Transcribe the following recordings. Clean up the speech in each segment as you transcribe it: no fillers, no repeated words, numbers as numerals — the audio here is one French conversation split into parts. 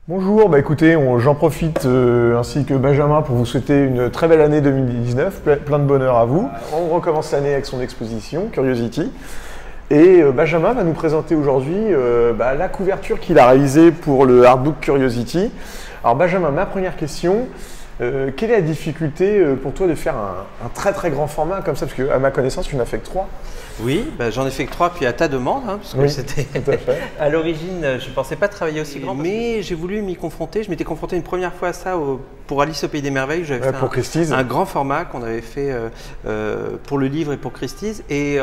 Bonjour, écoutez, j'en profite ainsi que Benjamin pour vous souhaiter une très belle année 2019, plein de bonheur à vous. On recommence l'année avec son exposition Curiosity et Benjamin va nous présenter aujourd'hui la couverture qu'il a réalisée pour le artbook Curiosity. Alors Benjamin, ma première question, quelle est la difficulté pour toi de faire un très très grand format comme ça, parce qu'à ma connaissance tu n'as fait que 3. Oui, j'en ai fait que 3, puis à ta demande, parce que oui, c'était à l'origine, je ne pensais pas travailler aussi grand, mais j'ai voulu m'y confronter. Je m'étais confronté une première fois à ça pour Alice au Pays des Merveilles. J'avais fait un grand format qu'on avait fait pour le livre et pour Christie's, et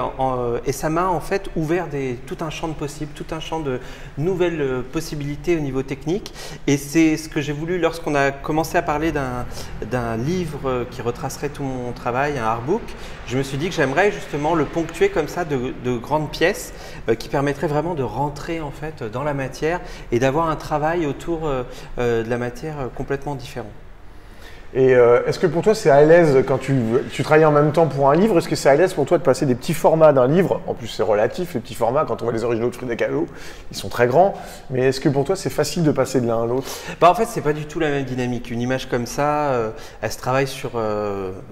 ça m'a en fait ouvert tout un champ de possibles, tout un champ de nouvelles possibilités au niveau technique. Et c'est ce que j'ai voulu lorsqu'on a commencé à parler d'un livre qui retracerait tout mon travail, un artbook. Je me suis dit que j'aimerais justement le ponctuer comme ça de grandes pièces qui permettraient vraiment de rentrer en fait dans la matière et d'avoir un travail autour de la matière complètement différent. Et est-ce que pour toi c'est à l'aise quand tu travailles en même temps pour un livre, est-ce que c'est à l'aise pour toi de passer des petits formats d'un livre? En plus c'est relatif les petits formats, quand on voit les originaux de Frida Kahlo, ils sont très grands, mais est-ce que pour toi c'est facile de passer de l'un à l'autre? En fait c'est pas du tout la même dynamique. Une image comme ça, elle se travaille sur,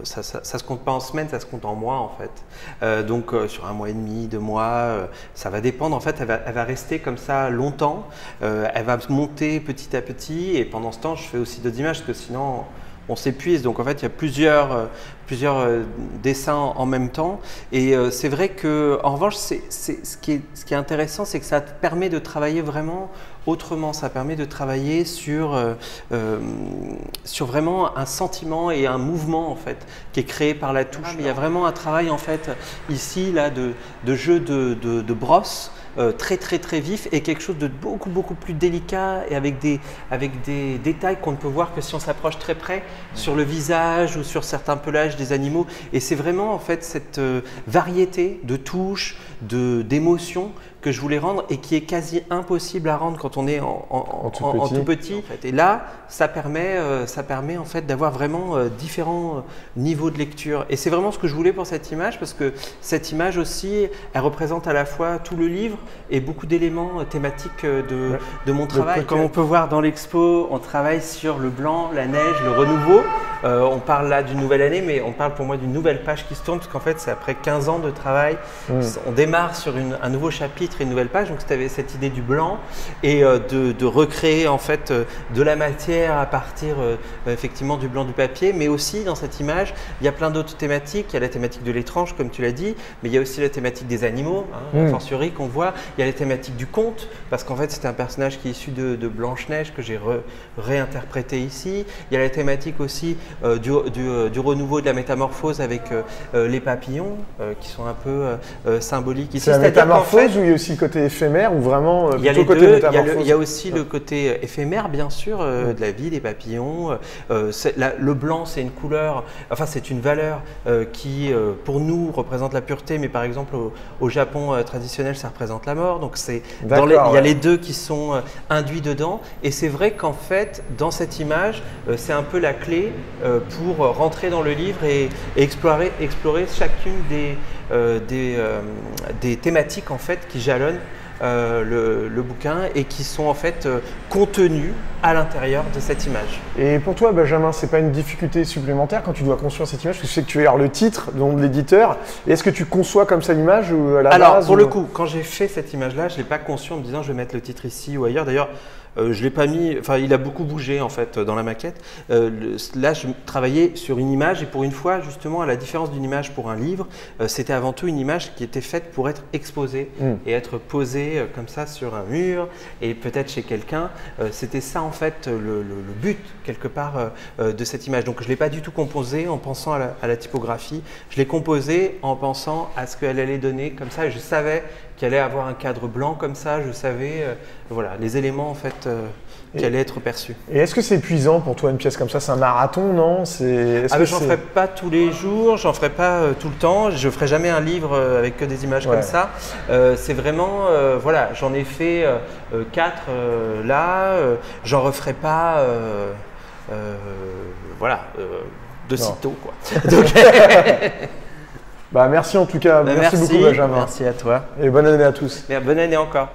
ça se compte pas en semaines, ça se compte en mois en fait. Donc sur un mois et demi, 2 mois, ça va dépendre. En fait elle va rester comme ça longtemps, elle va monter petit à petit, et pendant ce temps je fais aussi d'autres images parce que sinon on s'épuise. Donc en fait il y a plusieurs dessins en même temps, et c'est vrai que en revanche ce qui est intéressant, c'est que ça te permet de travailler vraiment autrement. Ça permet de travailler sur vraiment un sentiment et un mouvement en fait qui est créé par la touche. Il y a vraiment un travail en fait ici là de jeu de brosse très vif, et quelque chose de beaucoup plus délicat, et avec des détails qu'on ne peut voir que si on s'approche très près sur le visage ou sur certains pelages des animaux. Et c'est vraiment en fait cette variété de touches, d'émotions que je voulais rendre, et qui est quasi impossible à rendre quand on est en tout petit. En fait. Et là, ça permet en fait d'avoir vraiment différents niveaux de lecture. Et c'est vraiment ce que je voulais pour cette image, parce que cette image aussi, elle représente à la fois tout le livre et beaucoup d'éléments thématiques de mon travail. Comme on peut voir dans l'expo, on travaille sur le blanc, la neige, le renouveau. On parle là d'une nouvelle année, mais on parle pour moi d'une nouvelle page qui se tourne, parce qu'en fait c'est après 15 ans de travail. On démarre sur un nouveau chapitre et une nouvelle page. Donc tu avais cette idée du blanc, et de recréer en fait de la matière à partir effectivement du blanc du papier. Mais aussi dans cette image, il y a plein d'autres thématiques. Il y a la thématique de l'étrange comme tu l'as dit, mais il y a aussi la thématique des animaux, a fortiori qu'on voit. Il y a la thématique du conte, parce qu'en fait c'était un personnage qui est issu de Blanche-Neige que j'ai réinterprété ici. Il y a la thématique aussi du renouveau, de la métamorphose avec les papillons qui sont un peu symboliques ici. C'est la métamorphose, ou il y a aussi le côté éphémère, ou vraiment il y a plutôt les côté deux. métamorphose? Il y a aussi le côté éphémère bien sûr de la vie des papillons. Le blanc c'est une couleur, enfin c'est une valeur qui pour nous représente la pureté, mais par exemple au Japon traditionnel ça représente la mort. Donc il y a les deux qui sont induits dedans, et c'est vrai qu'en fait dans cette image c'est un peu la clé pour rentrer dans le livre et explorer chacune des thématiques en fait qui jalonnent le bouquin, et qui sont en fait contenues à l'intérieur de cette image. Et pour toi Benjamin, c'est pas une difficulté supplémentaire quand tu dois construire cette image, parce que je sais que tu es le titre de l'éditeur, et est-ce que tu conçois comme ça l'image ou à la base? Alors pour le coup, quand j'ai fait cette image là, je ne l'ai pas conçu en me disant je vais mettre le titre ici ou ailleurs. D'ailleurs je l'ai pas mis, enfin il a beaucoup bougé en fait dans la maquette. Là je travaillais sur une image, et pour une fois justement, à la différence d'une image pour un livre, c'était avant tout une image qui était faite pour être exposée et être posée comme ça sur un mur, et peut-être chez quelqu'un. C'était ça en fait le but quelque part de cette image. Donc je ne l'ai pas du tout composée en pensant à la typographie, je l'ai composée en pensant à ce qu'elle allait donner comme ça, et je savais qu'il allait avoir un cadre blanc comme ça, je savais voilà, les éléments en fait qui allaient être perçus. Et est-ce que c'est épuisant pour toi une pièce comme ça? C'est un marathon, non? J'en ferai pas tous les jours, j'en ferai pas tout le temps, je ferai jamais un livre avec que des images comme ça. C'est vraiment, voilà, j'en ai fait 4 là, j'en referai pas, voilà, de sitôt quoi. Donc, merci en tout cas, merci beaucoup Benjamin. Merci à toi. Et bonne année à tous. Bonne année encore.